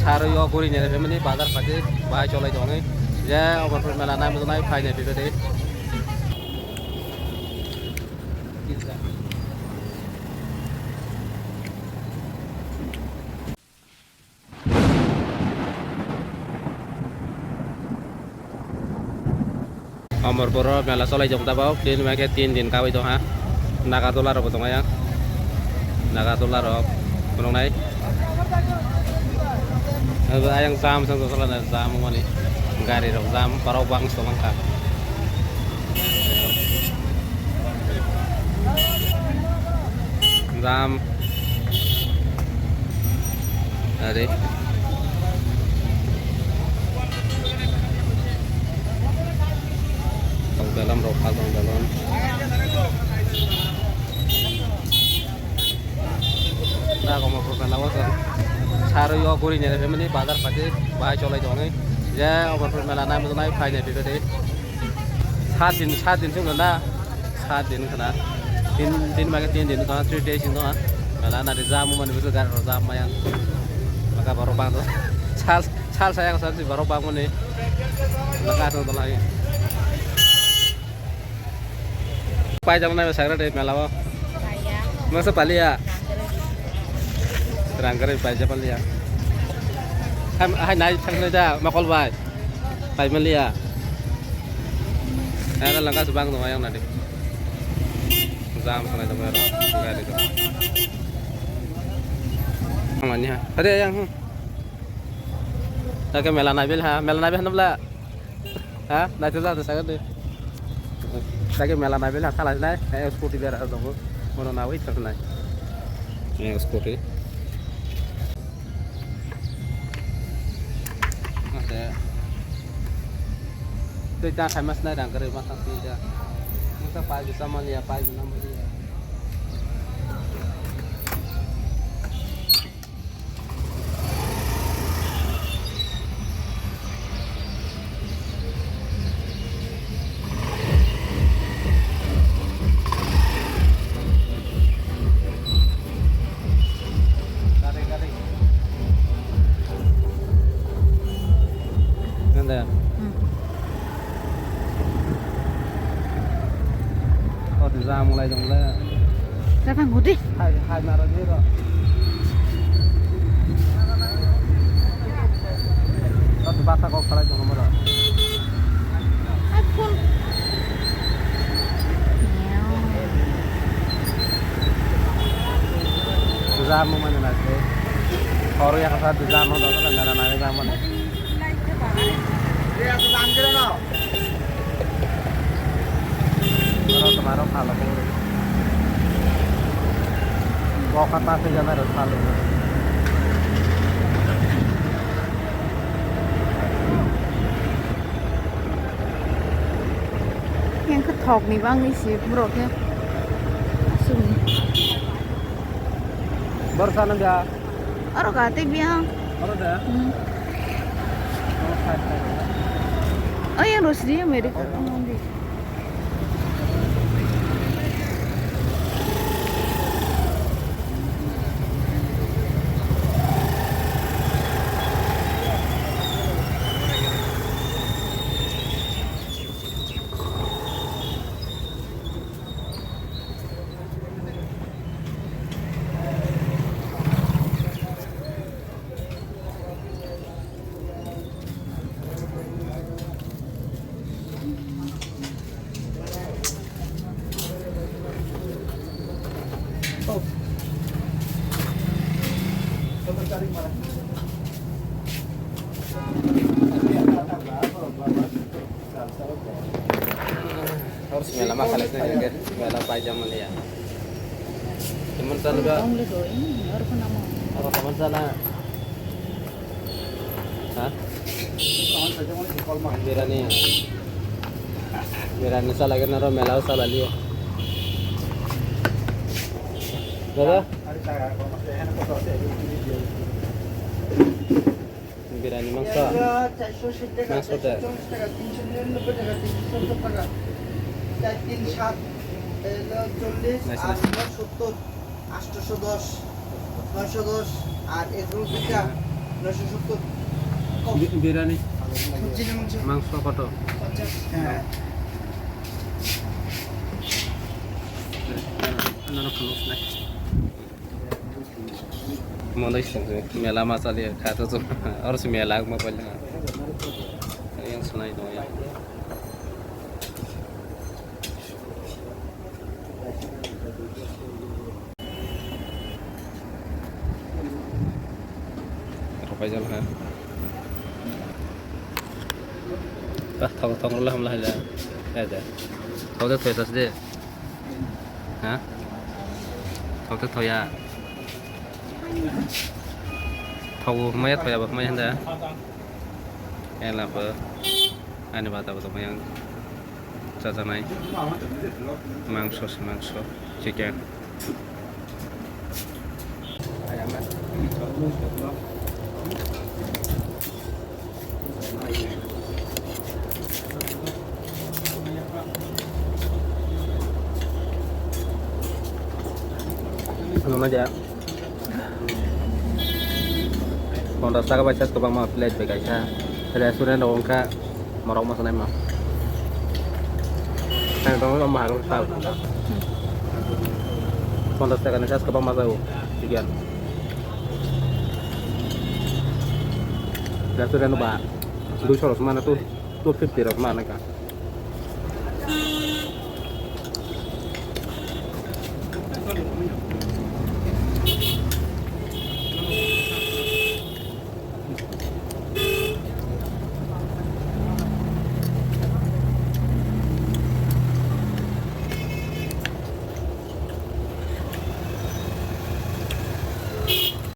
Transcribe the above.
सारो गुरिने फेमिलि बाजार फाटे बाहाय चलाय दङै जे अमरपुर मेला नाय मोजनाय फायनाय बेबायदि अमरपुर मेला चलाय दं दाबाव दिन माके 3 दिन काबै दं हा नागादला रब दं या नागादला रब बननाय ayang jam sang salah na jam mani gari rok jam parau bang solangka jam ada tong dalam rok tong dalam na ko mo professional wasan सारो गुरिने फेमिलि बाजार फाटे बाहाय चलाय दङै जे अमरपुर मेला नाय मोजनाय फायनाय बेबायदि 7 दिन जों ना 7 दिन खना दिन माके 3 दिन दङ 3 days दङ मेला नारि जामु माने बेखौ गार जाम माया maka baru bang tuh sal sayang satu baru bangun nih maka tuh lagi pai jam naik saya dari melawa masa pali ya terangker pai jam pali ya hai naik sang aja makol pai pai meli ya kan langkah sebang tuh yang nanti jam sana jam berapa enggak itu namanya ada yang Oke, Mela Nabil namla ha nanti lah tuh saya deh lagi Mela Nabil salah nih skuti biar ada dong mau nawi terkenal ini skuti ada itu jangan famous nih dan kerja masak tidak kita pagi sama dia pagi nama dia ra mulai dong lah. Siapa ngudi? Hai marah dia kok. Satu bata kok kalau dong nomor. iPhone. Jamu mana nanti? Kalau yang satu jamu dong kan ada nanya jamu nih. Dia tuh angker no. Kalau kemarin kalau mau kata sih jangan harus kalau yang ketok nih bang nih sih buruknya sini baru sana dia orang kata biang baru dia oh yang Rosdi Amerika harus mela makalas na yan mela pajam ya teman sana ba apa teman sana ha Mirani sa lagi naro mela sa bali dadah Mirani mangsa mangsa dah 3-3-7 40 আর 70 810 910 আর এগুলো পিঠা 970 বিরিয়ানি সবজির মাংস মাংস কত 50 হ্যাঁ Mana sih mela masalah kata tuh harus mela mau paling yang sunai itu ya. Apa aja lah. Thong lah lah ada. Thong tuh tuh tadi. Hah? Thong tuh ya. Thau mấy thôi bác mấy hả? Em là bơ anh bảo tao tao mấy ăn cho này mang sốt chicken belum aja. Còn đặt ra baca sekolah mau plate begaja, restoran orang ka marok mas nama. Yang tahu orang mahal tahu. Còn đặt ra kan sekolah mau tahu, sekian. Restoran apa? 200 mana tuh? 250 mana kan?